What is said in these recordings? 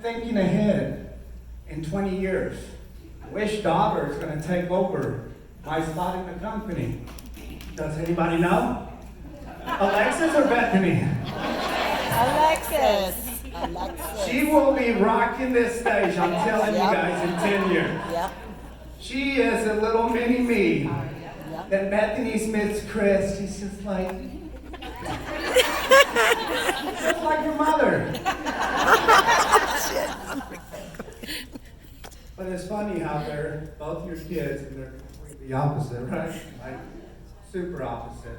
Thinking ahead in 20 years, which daughter is going to take over my spot in the company? Does anybody know? Alexis or Bethany? Alexis. She will be rocking this stage, I'm telling you guys, in 10 years. Yep. She is a little mini me. Yep. Then Bethany Smith's Chris, she's just like, just like your mother. But it's funny how they're both your kids and they're completely opposite, right? Like, super opposite.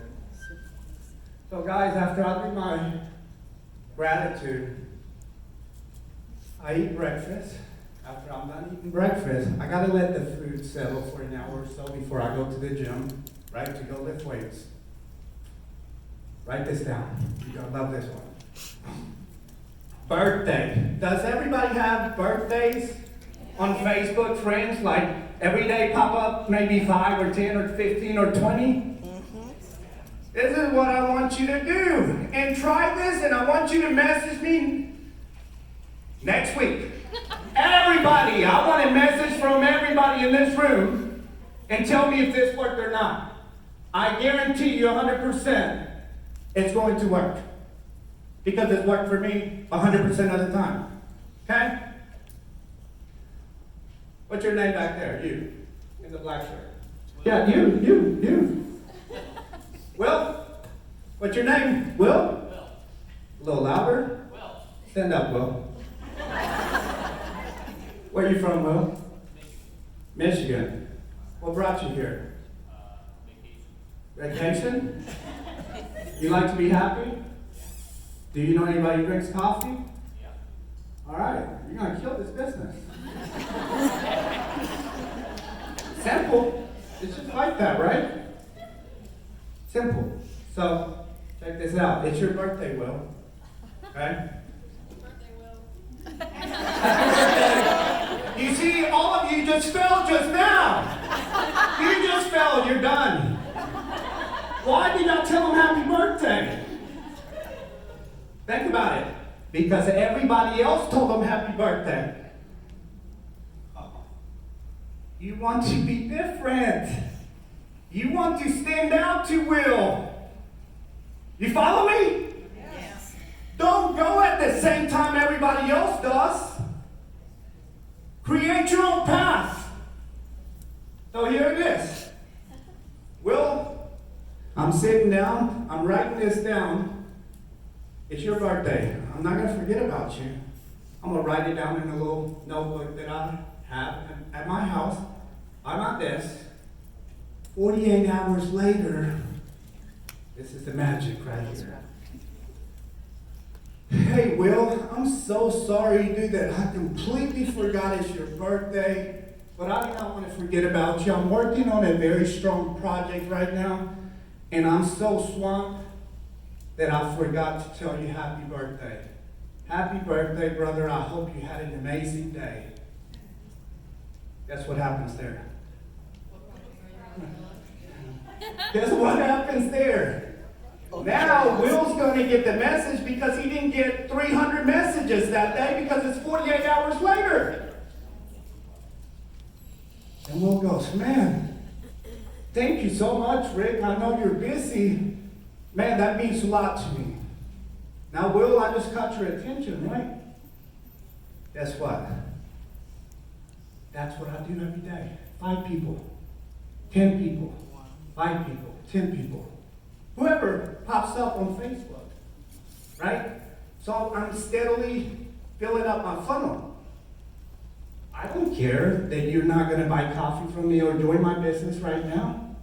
So guys, after I do my gratitude, I eat breakfast. After I'm done eating breakfast, I gotta let the food settle for an hour or so before I go to the gym, right, to go lift weights. Write this down. You're gonna love this one. Birthday. Does everybody have birthdays on Facebook, friends? Like every day pop up maybe 5 or 10 or 15 or 20? This is what I want you to do. And try this, and I want you to message me next week. Everybody, I want a message from everybody in this room and tell me if this worked or not. I guarantee you 100% it's going to work. Because it's worked for me 100% of the time. Okay? What's your name back there? You. In the black shirt. Yeah, you. Will? What's your name? Will? Will. A little louder? Will. Stand up, Will. Where are you from, Will? Michigan. What brought you here? Vacation. Vacation? You like to be happy? Do you know anybody who drinks coffee? Yeah. All right, you're going to kill this business. Simple. It's just like that, right? Simple. So, check this out. It's your birthday, Will. Okay? You see, all of you just fell just now. You just fell. You're done. Why did I tell him happy birthday? Think about it. Because everybody else told him happy birthday. You want to be different. You want to stand out to Will. You follow me? Yes. Don't go at the same time everybody else does. Create your own path. So here it is. Will, I'm sitting down. I'm writing this down. It's your birthday. I'm not going to forget about you. I'm going to write it down in a little notebook that I have at my house on my desk. 48 hours later, this is the magic right here. Hey, Will, I'm so sorry, dude, that I completely forgot it's your birthday. But I do not want to forget about you. I'm working on a very strong project right now, and I'm so swamped that I forgot to tell you happy birthday. Happy birthday, brother. I hope you had an amazing day. Guess what happens there? Guess what happens there? Now, Will's going to get the message because he didn't get 300 messages that day because it's 48 hours later. And Will goes, man, thank you so much, Rick. I know you're busy. Man, that means a lot to me. Now, Will, I just caught your attention, right? Guess what? That's what I do every day. 5 people, 10 people, 5 people, 10 people. Whoever pops up on Facebook, right? So I'm steadily filling up my funnel. I don't care that you're not going to buy coffee from me or join my business right now.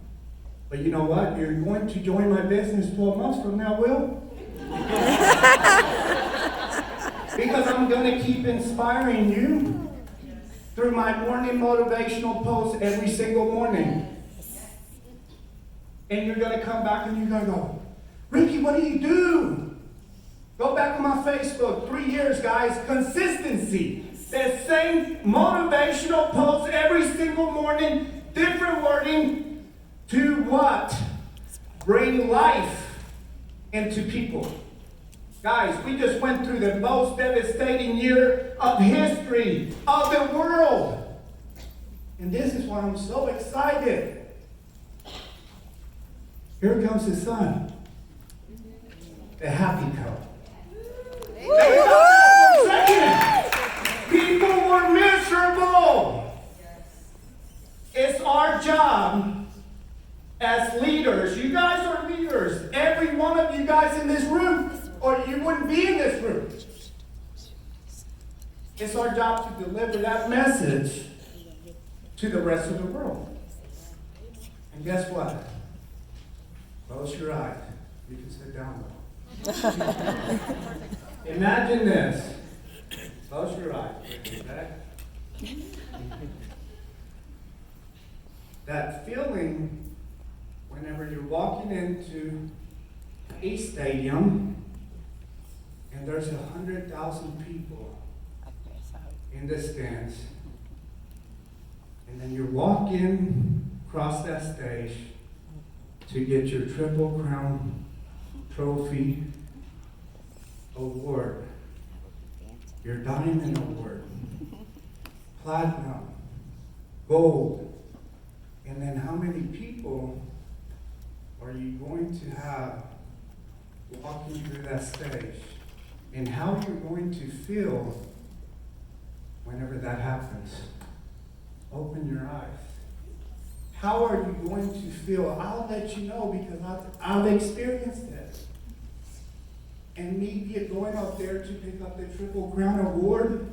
But you know what? You're going to join my business 12 months from now, Will. Because I'm going to keep inspiring you through my morning motivational posts every single morning. And you're going to come back and you're going to go, Ricky, what do you do? Go back on my Facebook. 3 years, guys. Consistency. That same motivational post every single morning. Different wording to what? Bring life into people. Guys, we just went through the most devastating year of history of the world. And this is why I'm so excited. Here comes his son. The happy couple. Think about that for a second. People were miserable. It's our job as leaders. You guys are leaders. Every one of you guys in this room, or you wouldn't be in this room. It's our job to deliver that message to the rest of the world. And guess what? Close your eyes. You can sit down now. Imagine this. Close your eyes. Okay? That feeling whenever you're walking into a stadium and there's 100,000 people in the stands, and then you walk in across that stage to get your Triple Crown Trophy award, your Diamond Award, Platinum, Gold, and then how many people are you going to have walking through that stage? And how you're going to feel whenever that happens. Open your eyes. How are you going to feel? I'll let you know because I've experienced it. And me going up there to pick up the Triple Crown Award,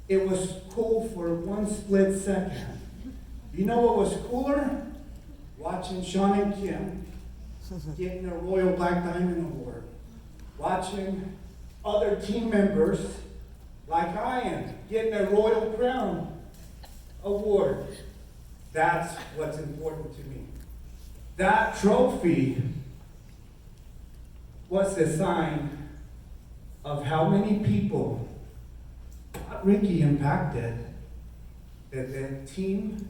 it was cool for one split second. You know what was cooler? Watching Sean and Kim getting a Royal Black Diamond Award. Watching other team members like I am getting a Royal Crown Award. That's what's important to me. That trophy was a sign of how many people Ricky impacted, that the team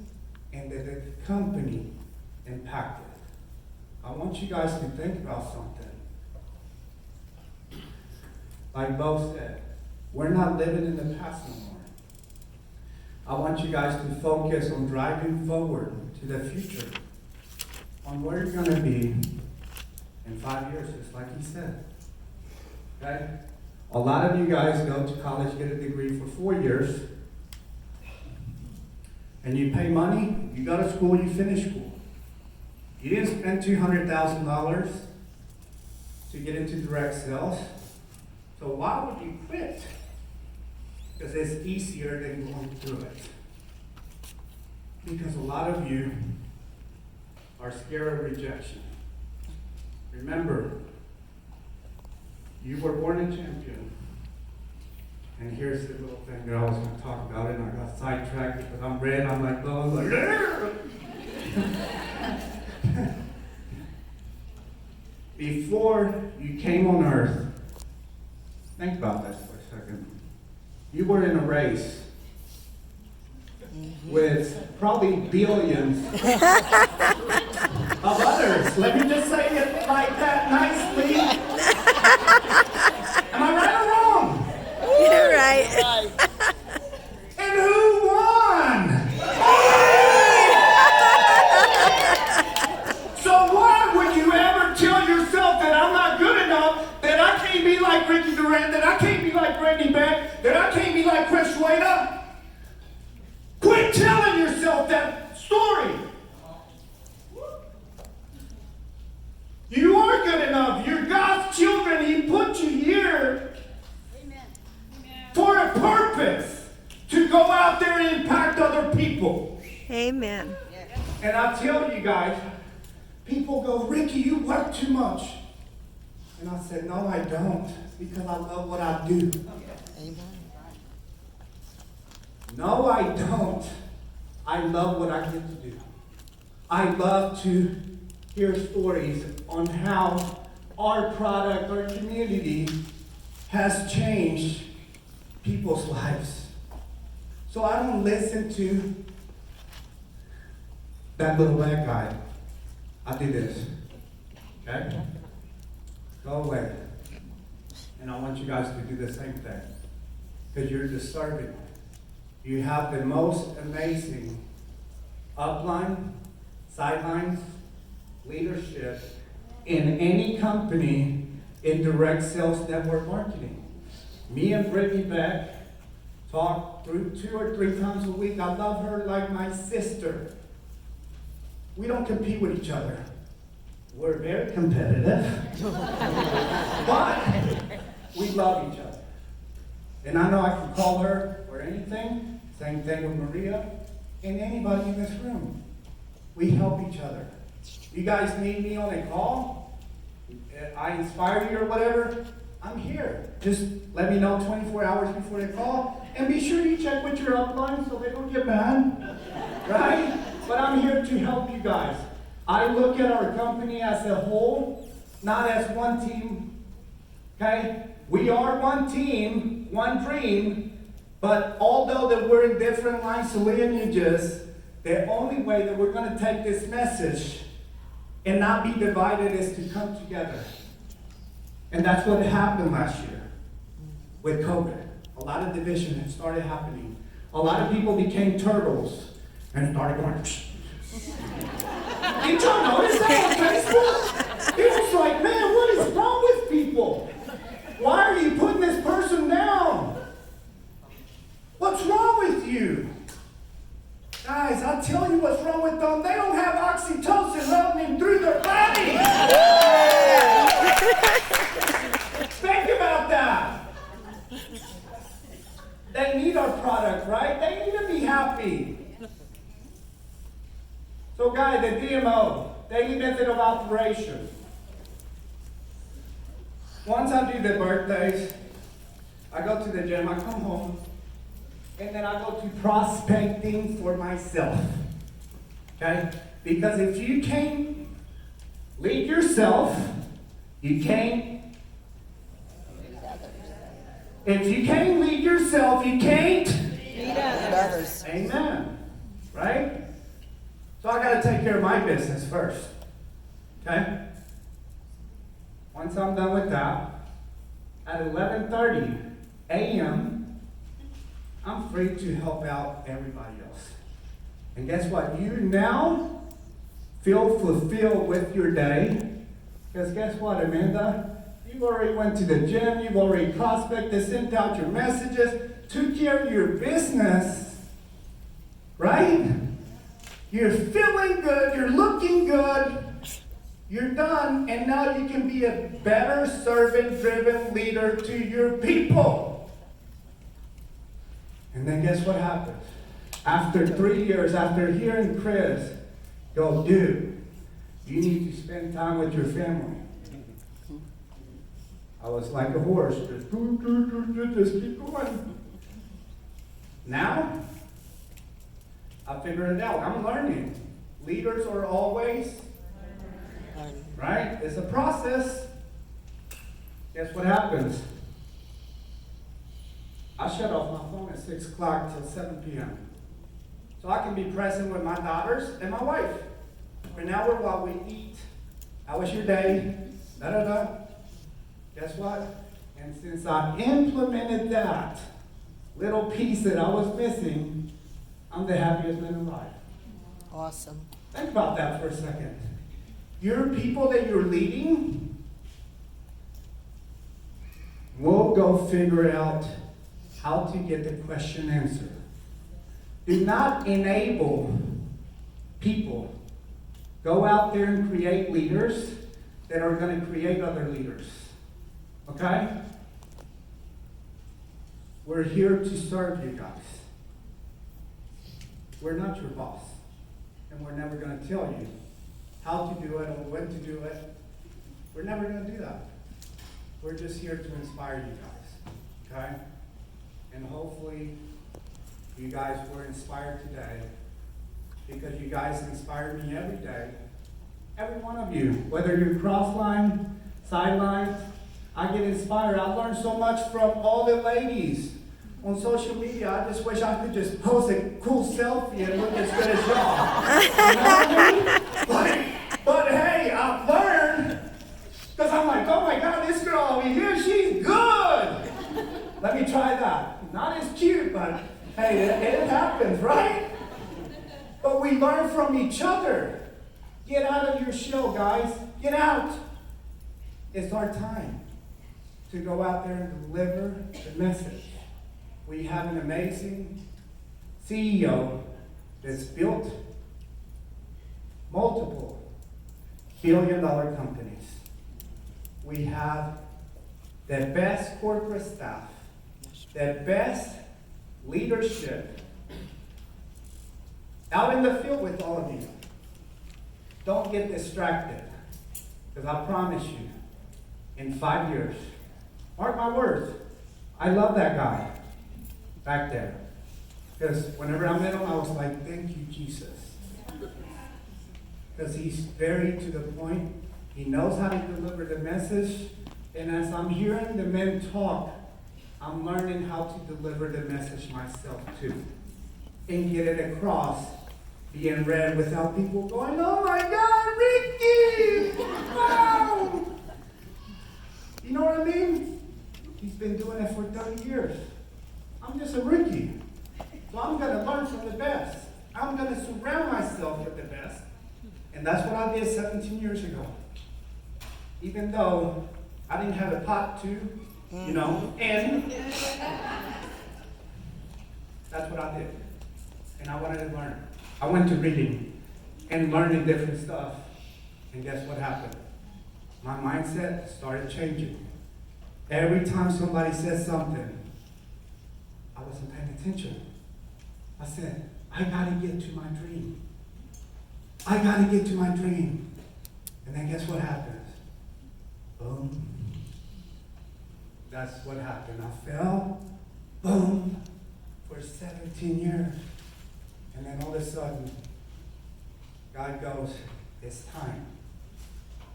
and that the company impacted. I want you guys to think about something. Like Bo said, we're not living in the past no more. I want you guys to focus on driving forward to the future, on where you're going to be in 5 years, just like he said. Okay? A lot of you guys go to college, get a degree for 4 years, and you pay money, you go to school, you finish school. You didn't spend $200,000 to get into direct sales, so why would you quit? Because it's easier than going through it. Because a lot of you are scared of rejection. Remember, you were born a champion. And here's the little thing that I was going to talk about, and I got sidetracked because I'm red. I'm like, oh, I'm like, before you came on earth, think about this for a second. You were in a race with probably billions of others. Let me just say it like that nicely. Am I right or wrong? You're right. And who won? So why would you ever tell yourself that I'm not good enough, that I can't be like Ricky Durant, that I can't be like Randy Beck, that I can't be like Chris Schweda? Quit telling yourself that story. You are good enough. You're God's children. He put you here for a purpose, to go out there and impact other people. Amen. And I tell you guys, people go, Ricky, you work too much. And I said, no, I don't, because I love what I do. Amen. No, I don't. I love what I get to do. I love to hear stories on how our product, our community has changed people's lives. So I don't listen to that little black guy. I do this. Okay? Go away. And I want you guys to do the same thing. Because you're deserving. You have the most amazing upline, sidelines, leadership in any company in direct sales network marketing. Me and Brittany Beck talk through 2 or 3 times a week. I love her like my sister. We don't compete with each other. We're very competitive. But we love each other. And I know I can call her for anything. Same thing with Maria and anybody in this room. We help each other. You guys need me on a call? I inspire you or whatever? I'm here. Just let me know 24 hours before the call. And be sure you check with your upline so they don't get mad. Right? But I'm here to help you guys. I look at our company as a whole, not as one team. Okay? We are one team, one dream, but although that we're in different lines of lineages, the only way that we're going to take this message and not be divided is to come together. And that's what happened last year with COVID. A lot of division had started happening. A lot of people became turtles and started going, psh. Did y'all notice that on Facebook? It was like, man, what is wrong with people? Why are you putting this person down? What's wrong with you? Guys, I'll tell you what's wrong with them. They don't have oxytocin running through their body. Think about that. They need our product, right? They need to be happy. So guys, the DMO, daily method of operation. Once I do the birthdays, I go to the gym, I come home, and then I go to prospecting for myself. Okay? Because if you can't lead yourself, you can't. If you can't lead yourself, you can't Lead others. Amen. Right? So I got to take care of my business first. Okay? Once I'm done with that, at 11:30 a.m., I'm free to help out everybody else. And guess what? You now feel fulfilled with your day. Because guess what, Amanda? You already went to the gym, you've already prospected, sent out your messages, took care of your business. Right? You're feeling good, you're looking good, you're done, and now you can be a better servant-driven leader to your people. And then guess what happens? After 3 years, after hearing Chris go, dude, you need to spend time with your family. I was like a horse, just keep going. Now, I figured it out. I'm learning. Leaders are always, right? It's a process. Guess what happens? I shut off my phone at 6 o'clock till 7 p.m. So I can be present with my daughters and my wife. For an hour while we eat. How was your day? Da-da-da. Guess what? And since I implemented that little piece that I was missing, I'm the happiest man alive. Awesome. Think about that for a second. Your people that you're leading will go figure out how to get the question answered. Do not enable people. Go out there and create leaders that are going to create other leaders. Okay? We're here to serve you guys. We're not your boss. And we're never going to tell you how to do it or when to do it. We're never going to do that. We're just here to inspire you guys. Okay? And hopefully you guys were inspired today because you guys inspire me every day. Every one of you. Whether you're cross-line, sideline, I get inspired. I learned so much from all the ladies on social media. I just wish I could just post a cool selfie and look as good as y'all. You know what I mean? But hey, I've learned because I'm like, oh my God, this girl over here, she's good. Let me try that. Not as cute, but hey, it happens, right? But we learn from each other. Get out of your shell, guys. Get out. It's our time to go out there and deliver the message. We have an amazing CEO that's built multiple billion-dollar companies. We have the best corporate staff, the best leadership out in the field with all of you. Don't get distracted, because I promise you, in 5 years, mark my words, I love that guy back there. Because whenever I met him, I was like, thank you, Jesus. Because he's very to the point. He knows how to deliver the message. And as I'm hearing the men talk, I'm learning how to deliver the message myself too. And get it across, being read without people going, oh my God, Ricky! Wow! You know what I mean? He's been doing it for 30 years. I'm just a rookie. So I'm going to learn from the best. I'm going to surround myself with the best. And that's what I did 17 years ago. Even though I didn't have a pot to, you know, and that's what I did. And I wanted to learn. I went to reading and learning different stuff. And guess what happened? My mindset started changing. Every time somebody said something, I wasn't paying attention. I said, I gotta get to my dream. I gotta get to my dream. And then guess what happens? Boom. That's what happened. I fell, boom, for 17 years. And then all of a sudden, God goes, it's time.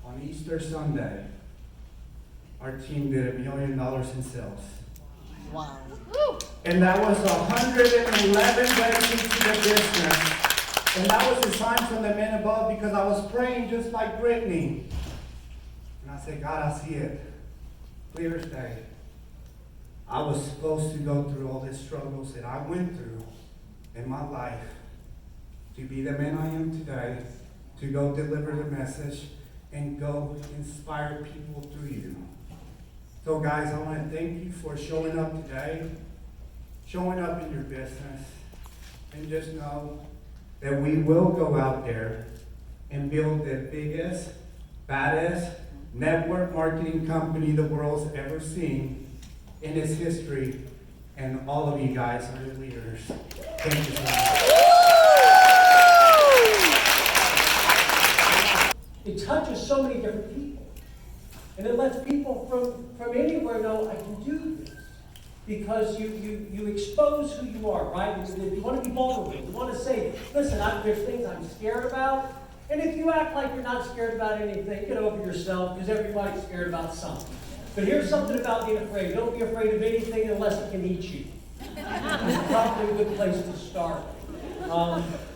On Easter Sunday, our team did $1 million in sales. Wow. And that was 111 days into the business. And that was a sign from the men above, because I was praying just like Brittany. And I said, God, I see it. Clear as day. I was supposed to go through all these struggles that I went through in my life to be the man I am today, to go deliver the message and go inspire people through you. So guys, I want to thank you for showing up today, showing up in your business, and just know that we will go out there and build the biggest, baddest network marketing company the world's ever seen in its history. And all of you guys are the leaders. Thank you so much. It touches so many different people. And it lets people from anywhere know I can do this. Because you expose who you are, right? You want to be vulnerable. You want to say, listen, there's things I'm scared about. And if you act like you're not scared about anything, get over yourself, because everybody's scared about something. But here's something about being afraid. Don't be afraid of anything unless it can eat you. It's probably a good place to start.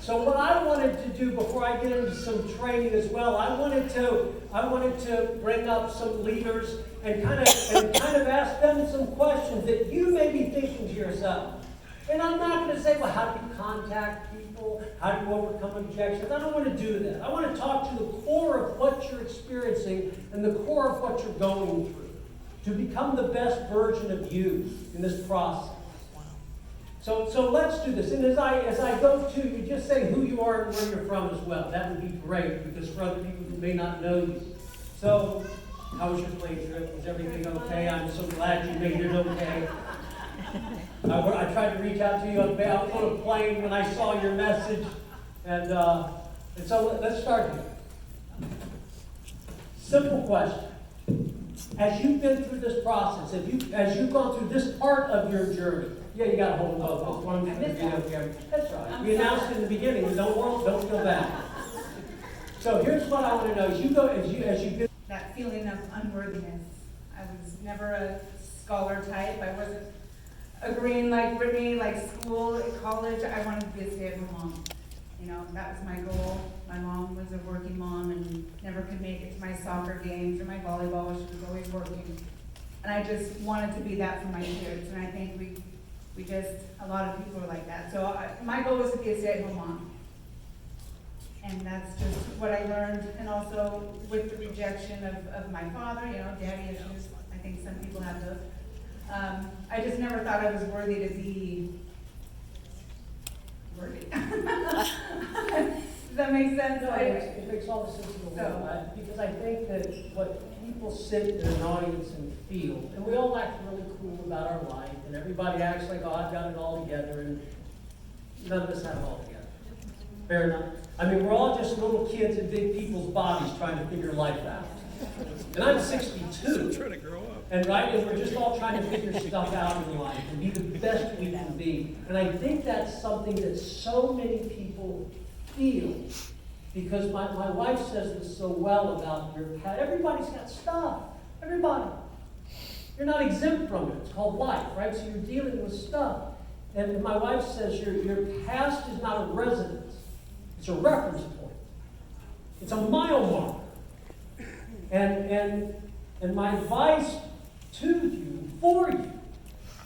So what I wanted to do before I get into some training as well, I wanted to bring up some leaders and kind of ask them some questions that you may be thinking to yourself. And I'm not going to say, well, how do you contact people? How do you overcome objections? I don't want to do that. I want to talk to the core of what you're experiencing and the core of what you're going through to become the best version of you in this process. So let's do this. And as I go to, you just say who you are and where you're from as well. That would be great, because for other people who may not know you. So, how was your plane trip? Was everything okay? I'm so glad you made it okay. I tried to reach out to you on a plane when I saw your message. And so let's start here. Simple question. As you've been through this process, as you've gone through this part of your journey, yeah, you got to hold both. That's right. We announced it in the beginning, but don't feel bad. So here's what I want to know: as you go. That feeling of unworthiness. I was never a scholar type. I wasn't agreeing like Brittany, like school, college. I wanted to be a stay-at-home mom. You know, that was my goal. My mom was a working mom and never could make it to my soccer games or my volleyball. She was always working. And I just wanted to be that for my kids, and I think we just, a lot of people are like that. So my goal was to be a stay-at-home mom. And that's just what I learned, and also with the rejection of my father, you know, daddy issues, I think some people have those. I just never thought I was worthy to be worthy. Does that make sense? No, it makes all the sense in the world, because I think that what people sit in an audience and feel, and we all act really cool about our life, and everybody acts like, oh, I've got it all together, and none of us have it all together. Fair enough? I mean, we're all just little kids in big people's bodies trying to figure life out. And I'm 62. Trying to grow up. And we're just all trying to figure stuff out in life and be the best we can be. And I think that's something that so many people feel. Because my wife says this so well about your past. Everybody's got stuff. Everybody. You're not exempt from it. It's called life, right? So you're dealing with stuff. And my wife says your past is not a residence. It's a reference point. It's a mile marker. And my advice to you, for you,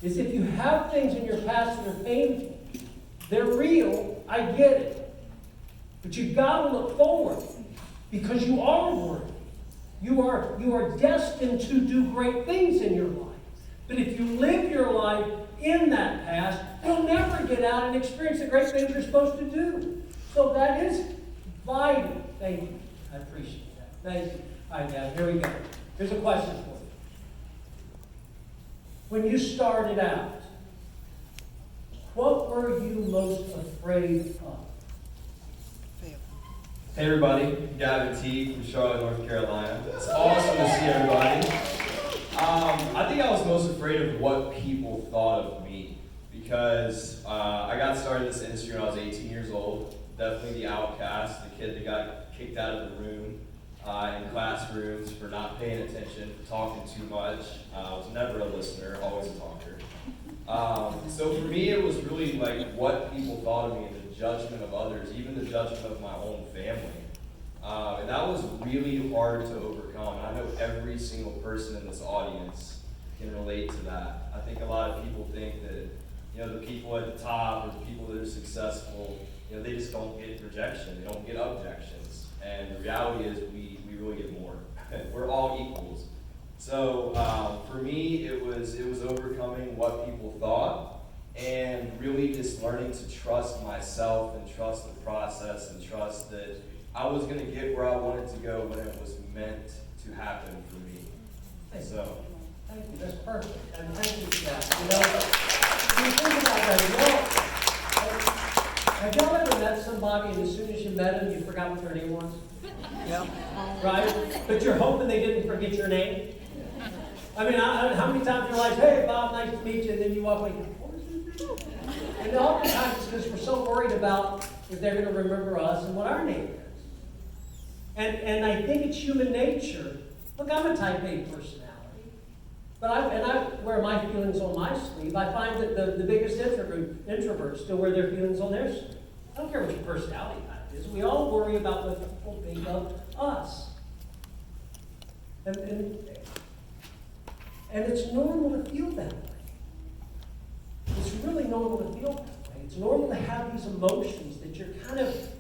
is if you have things in your past that are painful, they're real, I get it. But you've got to look forward, because you are worthy. You are destined to do great things in your life. But if you live your life in that past, you'll never get out and experience the great things you're supposed to do. So that is vital. Thank you. I appreciate that. Thank you. All right, Dad, here we go. Here's a question for you. When you started out, what were you most afraid of? Hey everybody, Gavin T from Charlotte, North Carolina. It's awesome to see everybody. I think I was most afraid of what people thought of me, because I got started in this industry when I was 18 years old. Definitely the outcast, the kid that got kicked out of the room in classrooms for not paying attention, for talking too much. I was never a listener, always a talker. So for me, it was really like what people thought of me and the judgment of others, even the judgment of my own family. And that was really hard to overcome. And I know every single person in this audience can relate to that. I think a lot of people think that, you know, the people at the top or the people that are successful, you know, they just don't get rejection. They don't get objections. And the reality is we really get more. We're all equals. So for me, it was overcoming what people thought and really just learning to trust myself and trust the process and trust that I was going to get where I wanted to go when it was meant to happen for me. So. Thank you. That's perfect. And thank you for that. You know, when you think about that, have y'all ever met somebody and as soon as you met them, you forgot what their name was? Yeah. Right? But you're hoping they didn't forget your name? I mean, how many times you're like, hey, Bob, nice to meet you, and then you walk away, what was his name? And oftentimes it's because we're so worried about if they're going to remember us and what our name is. And I think it's human nature. Look, I'm a type A personality. But I wear my feelings on my sleeve. I find that the biggest introverts still wear their feelings on their sleeve. I don't care what your personality type is. We all worry about what people think of us. And it's normal to feel that way. It's really normal to feel that way. It's normal to have these emotions that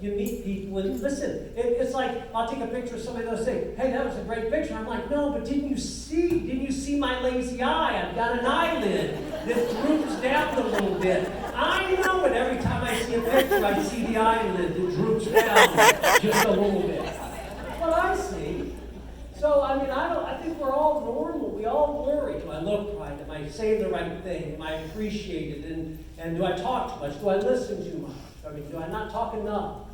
you meet people and listen, it's like I'll take a picture of somebody and they'll say, hey, that was a great picture. I'm like, no, but didn't you see my lazy eye? I've got an eyelid that droops down a little bit. I know it. Every time I see a picture, I see the eyelid that droops down just a little bit. That's what I see. So, I mean, I think we're all normal. We all worry. Do I look right? Am I saying the right thing? Am I appreciated? And do I talk too much? Do I listen too much? I mean, do I not talk enough?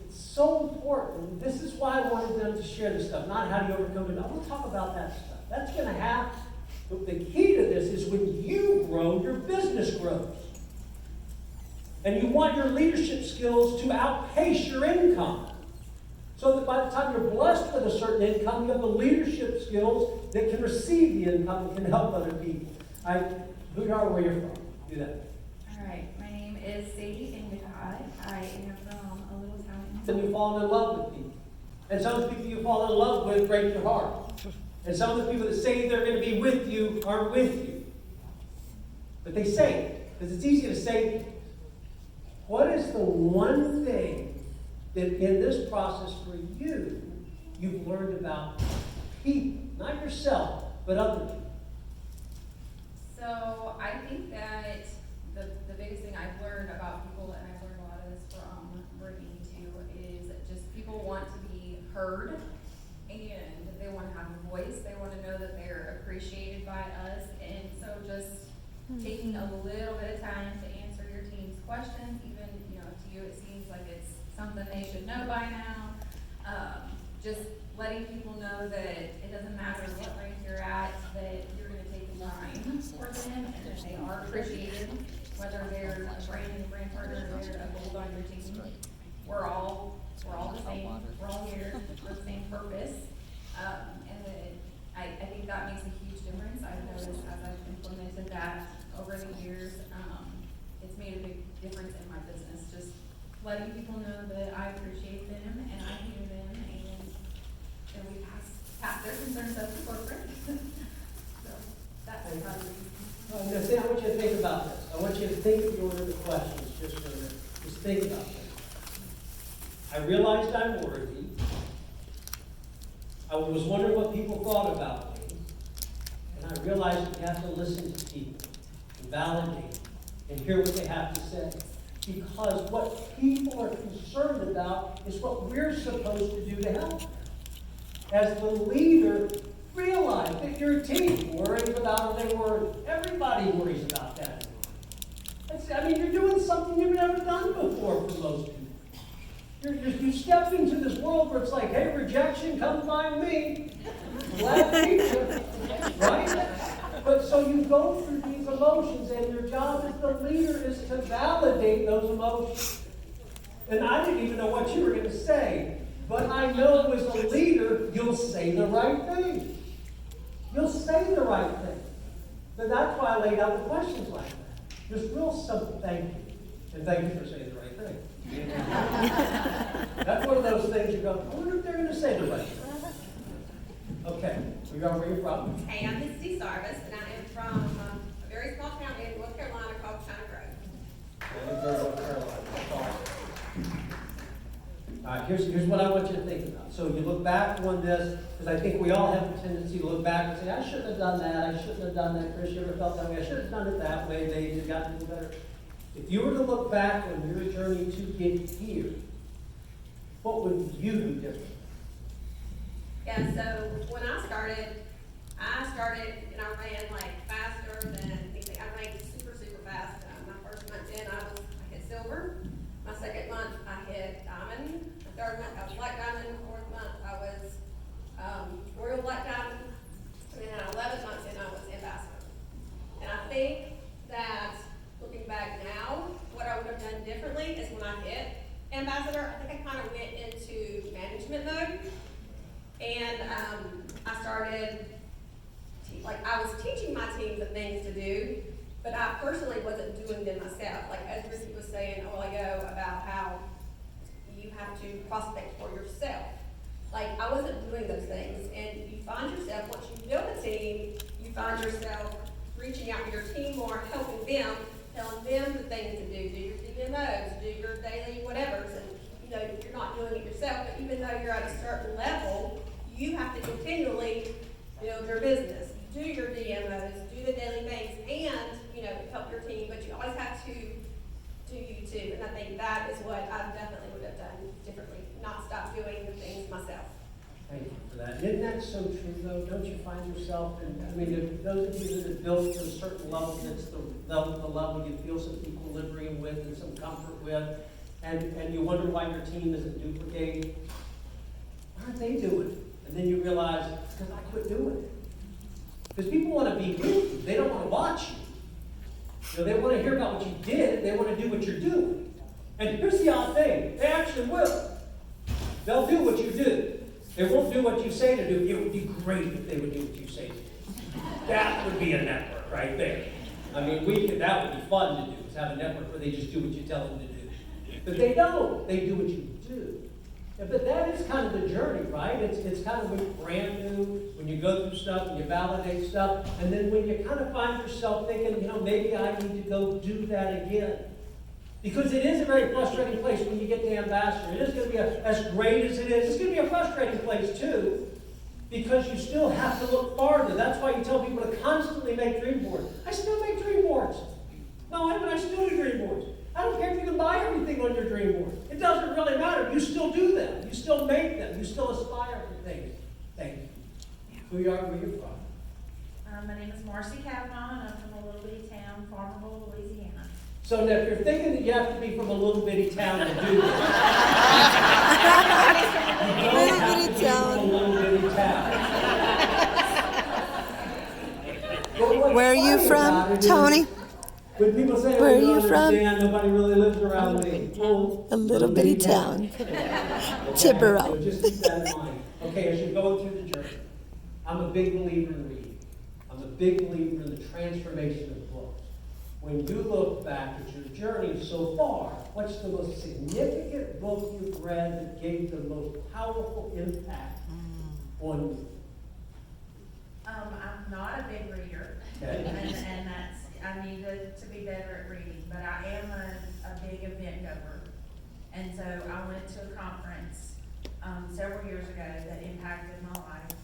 It's so important. This is why I wanted them to share this stuff, not how do you overcome it. We'll talk about that stuff. That's going to happen. But the key to this is when you grow, your business grows. And you want your leadership skills to outpace your income. So that by the time you're blessed with a certain income, you have the leadership skills that can receive the income and can help other people. Who you are, where you're from. Do that. All right, my name is Sadie Endicott. I am from a little town in And you fall in love with people. And some people you fall in love with break your heart. And some of the people that say they're going to be with you aren't with you. But they say it, because it's easy to say. What is the one thing that in this process for you, you've learned about people? Not yourself, but other people. So I think that the biggest thing I've learned about people, and I've learned a lot of this from Brittany too, is just people want to be heard and they want to have a voice. They want to know that they're appreciated by us. And so just taking a little bit of time to answer your team's questions, even, to you it seems like it's something they should know by now. Just letting people know that it doesn't matter what rank you're at, that you're going to take the time for them and that they are appreciated, whether they're a brand new brand partner or they're a gold on your team. We're all the same. We're all here for the same purpose. And that I think that makes a huge difference. I've noticed as I've implemented that over the years, it's made a big difference in my business. Just letting people know that I appreciate them and I hear them, and we pass their concerns up to corporate. So that's how Now, see, I want you to think about this. I want you to think of your questions just for a minute. Just think about this. I realized I'm worthy. I was wondering what people thought about me. And I realized you have to listen to people and validate and hear what they have to say. Because what people are concerned about is what we're supposed to do to help them. As the leader, realize that your team worries about how they worry. Everybody worries about that. You're doing something you've never done before for most people. You step into this world where it's like, hey, rejection, come find me. Glad to meet you. Right? But so you go through these emotions, and your job as the leader is to validate those emotions. And I didn't even know what you were going to say. But I know as a leader, you'll say the right thing. You'll say the right thing. But that's why I laid out the questions like that. Just real simple thank you. And thank you for saying the right thing. That's one of those things you go, I wonder if they're going to say the right thing. Okay, we go where you're from. Hey, I'm Misty Sarvis, and I am from a very small town in North Carolina called China Grove. North Carolina. All right, here's what I want you to think about. So you look back on this, because I think we all have a tendency to look back and say, I shouldn't have done that, I shouldn't have done that. Chris, you ever felt that way? I should have done it that way, Dave, you got to do better. If you were to look back on your journey to get here, what would you do different? Yeah, so when I started and I ran like faster than anything. I ran super fast. My first month in, I hit silver. My second month, I hit diamond. My third month, I was black diamond. Fourth month, I was royal black diamond. And then 11 months in, I was ambassador. And I think that looking back now, what I would have done differently is when I hit ambassador, I think I kind of went into management mode. And I started, I was teaching my team the things to do, but I personally wasn't doing them myself. Like as Ricky was saying a while ago about how you have to prospect for yourself. Like I wasn't doing those things, and you find yourself, once you build a team, you find yourself reaching out to your team more, helping them, telling them the things to do your DMOs, do your daily whatevers, and you're not doing it yourself, but even though you're at a certain level, you have to continually build your business, do your DMOs, do the daily things, and help your team, but you always have to do you too. And I think that is what I definitely would have done differently, not stop doing the things myself. Thank you for that. Isn't that so true, though? Don't you find yourself, if those of you that have built to a certain level, that's the level you feel some equilibrium with and some comfort with, and you wonder why your team isn't duplicating. Why aren't they doing it? And then you realize, it's because I quit doing it. Because people want to be with you. They don't want to watch you. They want to hear about what you did. They want to do what you're doing. And here's the odd thing. They actually will. They'll do what you do. They won't do what you say to do. It would be great if they would do what you say to do. That would be a network right there. That would be fun to do, is have a network where they just do what you tell them to do. But they don't. They do what you do. Yeah, but that is kind of the journey, right? It's kind of when you're brand new, when you go through stuff, when you validate stuff, and then when you kind of find yourself thinking, you know, maybe I need to go do that again. Because it is a very frustrating place when you get to ambassador. It is going to be as great as it is. It's going to be a frustrating place too, because you still have to look farther. That's why you tell people to constantly make dream boards. I still make dream boards. No, I still do dream boards. I don't care if you can buy everything on your dream board. It doesn't really matter. You still do them. You still make them. You still aspire for things. Thank you. Who you are, where you from? My name is Marcy Kavanaugh, and I'm from a little bitty town, Farmerville, Louisiana. So now, if you're thinking that you have to be from a little bitty town to do this, you don't have to be from a little bitty town. But what's Where are you funny from, about it is, Tony? when people say, Where "Oh, are you you don't from?" understand, nobody really lives around me. Well, A little bitty town. Tippero. So just keep that in mind. Okay, as you're going through the journey, I'm a big believer in reading. I'm a big believer in the transformation of books. When you look back at your journey so far, what's the most significant book you've read that gave the most powerful impact on you? I'm not a big reader, Okay. and that's, I need to be better at reading, but I am a big event goer. And so I went to a conference, several years ago that impacted my life,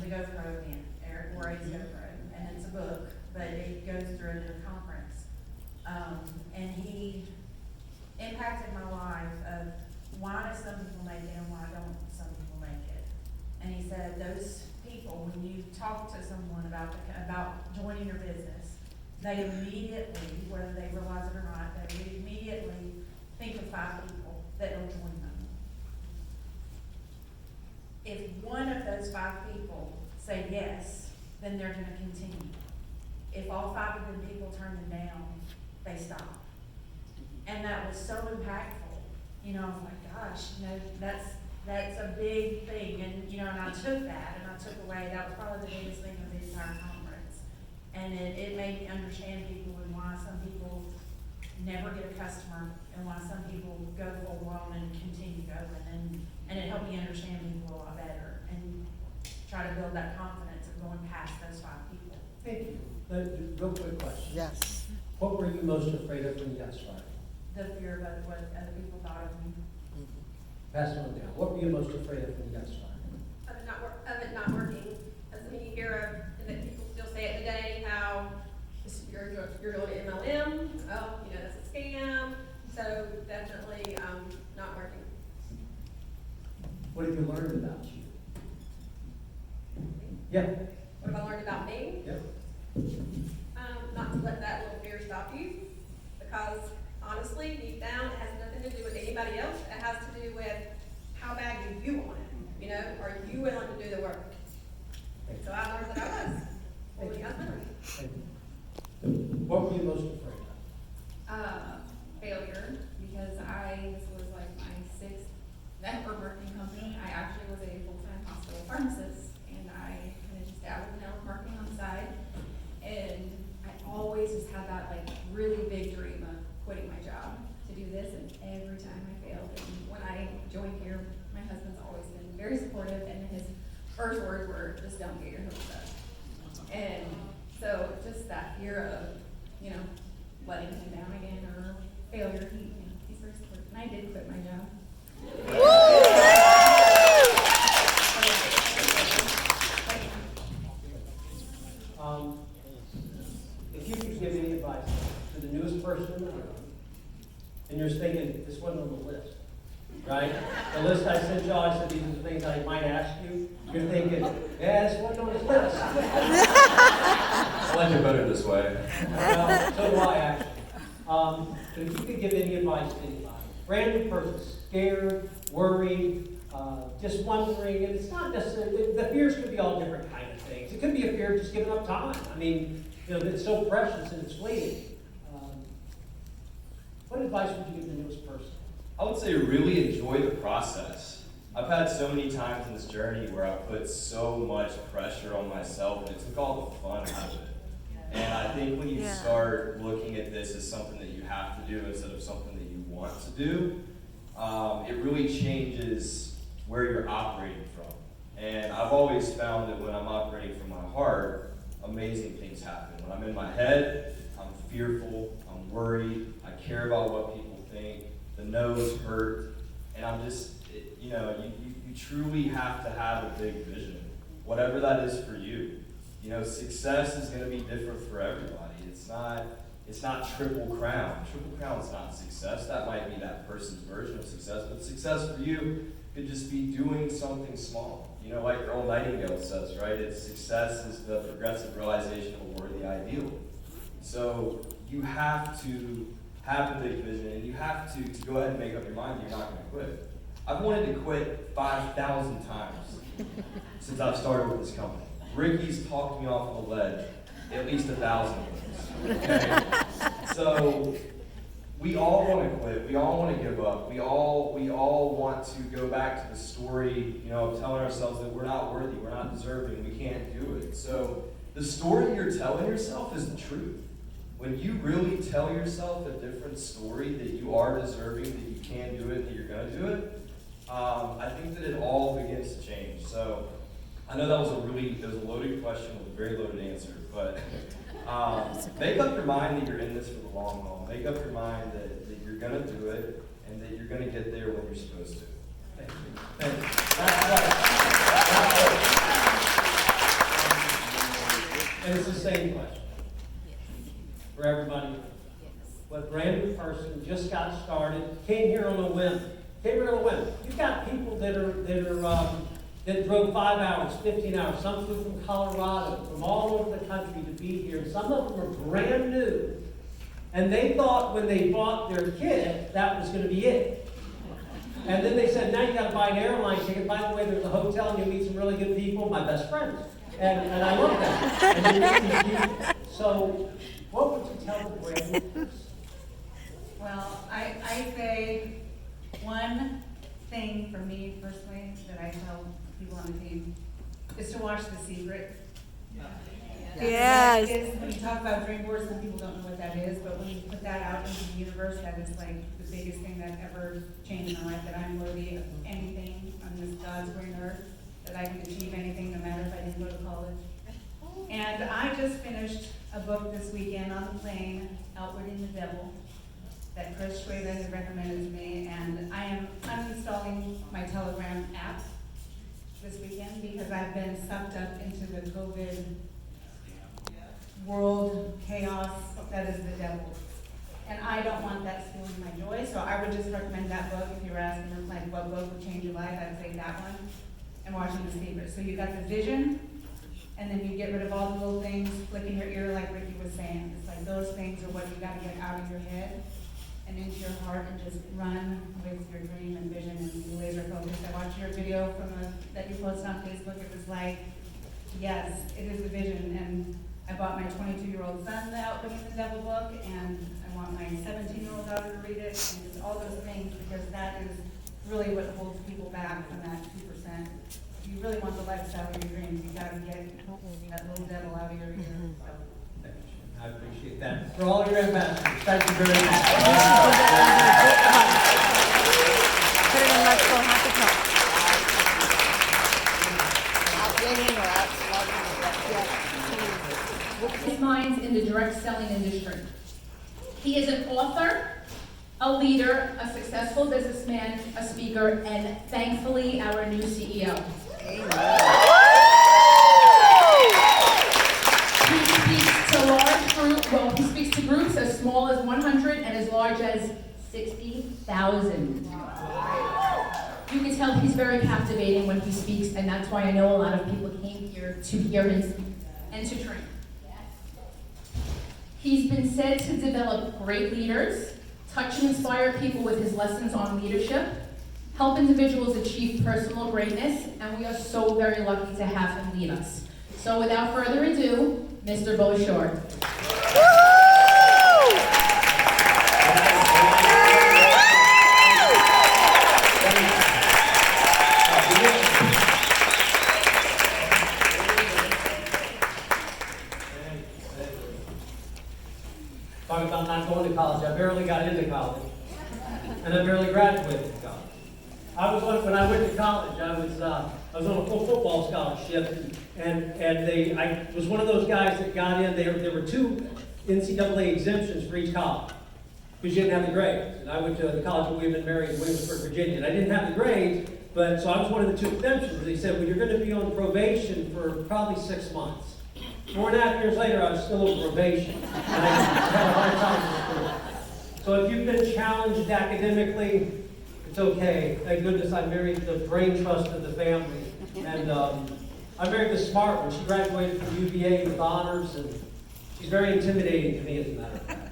the GoPro event, Eric Worre's GoPro, and it's a book, but it goes through it in a conference. And he impacted my life of why do some people make it and why don't some people make it. And he said those people, when you talk to someone about joining your business, they immediately, whether they realize it or not, they immediately think of 5 people that will join them. If one of those 5 people say yes, then they're gonna continue. If all 5 of them people turn them down, they stop. And that was so impactful. You know, I was like, gosh, you know, that's a big thing. And, you know, and I took that and I took away, that was probably the biggest thing of the entire conference. And it made me understand people and why some people never get a customer and why some people go full blown and continue going. And it helped me understand people a lot better and try to build that confidence of going past those 5 people. Thank you. Real quick question. Yes. What were you most afraid of when you got started? The fear of what other people thought of me. Pass it on down. What were you most afraid of when you got started? Of it not working. As I mean, you hear of, and that people still say it today, how you're going to MLM, oh, you know, that's a scam. So definitely not working. What have you learned about you? Yeah. What have I learned about me? Yeah. Not to let that little fear stop you, because honestly, deep down, it has nothing to do with anybody else. It has to do with how bad do you want it. You know, are you willing to do the work? So I learned that I was. Holding out memory. Thank you. What were you most afraid of? Failure, because this was like my 6th network marketing company. I actually was a full-time hospital pharmacist, and I kind of just dabbled in network marketing on the side. And I always just had that like really big dream of quitting my job to do this, and every time I failed. And when I joined here, my husband's always been very supportive, and his first words were, just don't get your hopes up. And so just that fear of, you know, letting him down again or failure, he's very supportive. And I did quit my job. If you could give any advice to the newest person in the room, and you're thinking, this wasn't on the list, right? The list I sent y'all, I said these are the things I might ask you. You're thinking, yeah, this wasn't on the list. I like it better this way. Well, so do I, actually. But if you could give any advice to anybody, random person, scared, worried, just wondering, and it's not necessarily, the fears could be all different kind of things. It could be a fear of just giving up time. I mean, you know, it's so precious and it's fleeting. What advice would you give the newest person? I would say really enjoy the process. I've had so many times in this journey where I put so much pressure on myself and it took all the fun out of it. And I think when you start looking at this as something that you have to do instead of something that you want to do, it really changes where you're operating from. And I've always found that when I'm operating from my heart, amazing things happen. When I'm in my head, I'm fearful, I'm worried, I care about what people think, the no's hurt, and I'm just, you truly have to have a big vision, whatever that is for you. You know, success is going to be different for everybody. It's not triple crown. Triple crown's not success. That might be that person's version of success, but success for you could just be doing something small. You know, like Earl Nightingale says, right? It's success is the progressive realization of a worthy ideal. So you have to have a big vision, and you have to go ahead and make up your mind that you're not going to quit. I've wanted to quit 5,000 times since I've started with this company. Ricky's talked me off of the ledge at least 1,000 times. Okay? So we all want to quit. We all want to give up. We all want to go back to the story, of telling ourselves that we're not worthy, we're not deserving, we can't do it. So the story you're telling yourself is the truth. When you really tell yourself a different story, that you are deserving, that you can do it, that you're going to do it, I think that it all begins to change. So I know that was a loaded question with a very loaded answer, but make up your mind that you're in this for the long haul. Make up your mind that you're going to do it, and that you're going to get there when you're supposed to. Thank you. Thank you. That's right. And it's the same question for everybody. What brand new person just got started, came here on a whim. You've got people that drove 5 hours, 15 hours. Some flew from Colorado, from all over the country to be here. Some of them are brand new. And they thought when they bought their kit, that was going to be it. And then they said, now you got to buy an airline ticket. By the way, there's a hotel and you'll meet some really good people, my best friends. And I love that. And you meet these people. So what would you tell the brand new person? Well, I say one thing for me personally that I tell people on the team is to watch The Secret. Yes. When you talk about dream boards, some people don't know what that is, but when you put that out into the universe, that is like the biggest thing that ever changed my life, that I'm worthy of anything on this God's green earth, that I can achieve anything no matter if I didn't go to college. And I just finished a book this weekend on the plane, Outwitting the Devil, that Chris Schweda had recommended to me, and I am uninstalling my Telegram app this weekend because I've been sucked up into the COVID world chaos that is the devil. And I don't want that stealing my joy, so I would just recommend that book. If you were asking them like what book would change your life, I'd say that one, and Watching the Secret. So you got the vision, and then you get rid of all the little things flicking your ear like Ricky was saying. It's like those things are what you gotta get out of your head and into your heart and just run with your dream and vision and be laser focused. I watched your video that you posted on Facebook. It was like, yes, it is a vision. And I bought my 22-year-old son the Outwitting the Devil book, and I want my 17-year-old daughter to read it, and just all those things, because that is really what holds people back from that 2%. If you really want the lifestyle of your dreams, you gotta get that little devil out of your ear. So. I appreciate that. For all your ambassadors, thank you very much. Put it in Let's Go Happy Talk. Outwitting or His mind's in the direct selling industry. He is an author, a leader, a successful businessman, a speaker, and thankfully our new CEO. He speaks to groups as small as 100 and as large as 60,000. You can tell he's very captivating when he speaks, and that's why I know a lot of people came here to hear him speak and to train. He's been said to develop great leaders, touch and inspire people with his lessons on leadership, help individuals achieve personal greatness, and we are so very lucky to have him lead us. So without further ado, Mr. Bo Shore. Talk about not going to college. I barely got into college. and I barely graduated college. When I went to college, I was on a full football scholarship, and I was one of those guys that got in. There were 2 NCAA exemptions for each college, because you didn't have the grades. And I went to the college of Women Married in Williamsburg, Virginia, and I didn't have the grades, but so I was one of the 2 exemptions. They said, well, you're going to be on probation for probably 6 months. 4.5 years later, I was still on probation, and I had a hard time with school. So if you've been challenged academically, it's okay. Thank goodness I married the brain trust of the family. And I married the smart one. She graduated from UVA with honors, and she's very intimidating to me, as a matter of fact.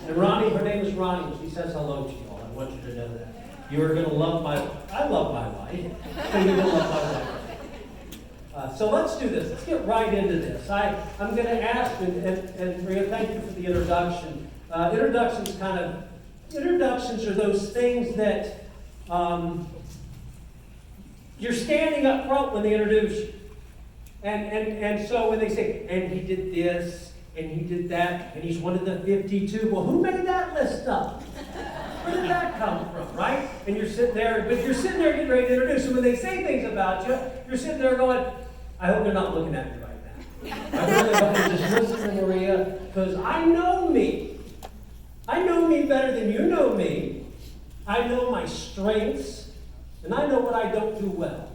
And Ronnie, her name is Ronnie, and she says hello to you all. I want you to know that. You are going to love I love my wife, so you're going to love my wife. So let's do this. Let's get right into this. I'm going to ask, and Maria, thank you for the introduction. Introductions are those things that you're standing up front when they introduce you. And so when they say, and he did this, and he did that, and he's one of the 52, well, who made that list up? Where did that come from, right? And you're sitting there, but you're sitting there getting ready to introduce them. When they say things about you, you're sitting there going, I hope they're not looking at me right now. I really hope they're just listening to Maria, because I know me. I know me better than you know me. I know my strengths, and I know what I don't do well.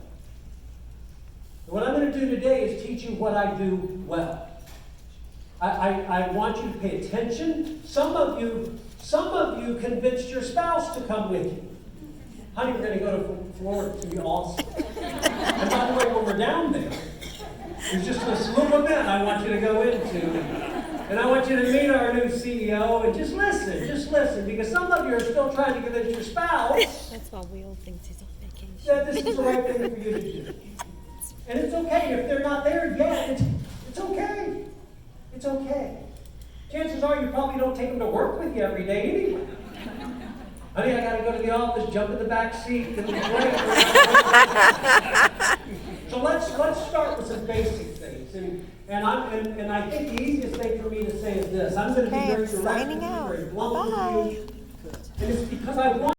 And what I'm going to do today is teach you what I do well. I want you to pay attention. Some of you convinced your spouse to come with you. Honey, we're going to go to Florida. It's going to be awesome. And by the way, when we're down there, there's just this little event I want you to go into. And I want you to meet our new CEO, and just listen, because some of you are still trying to convince your spouse That's why Will thinks he's on vacation. that this is the right thing for you to do. And it's okay if they're not there yet. It's okay. It's okay. Chances are you probably don't take them to work with you every day anyway. Honey, I got to go to the office, jump in the back seat. It'll be great. So let's start with some basic things. And I think the easiest thing for me to say is this. I'm going to be very direct with you, very blunt with you. And it's because I want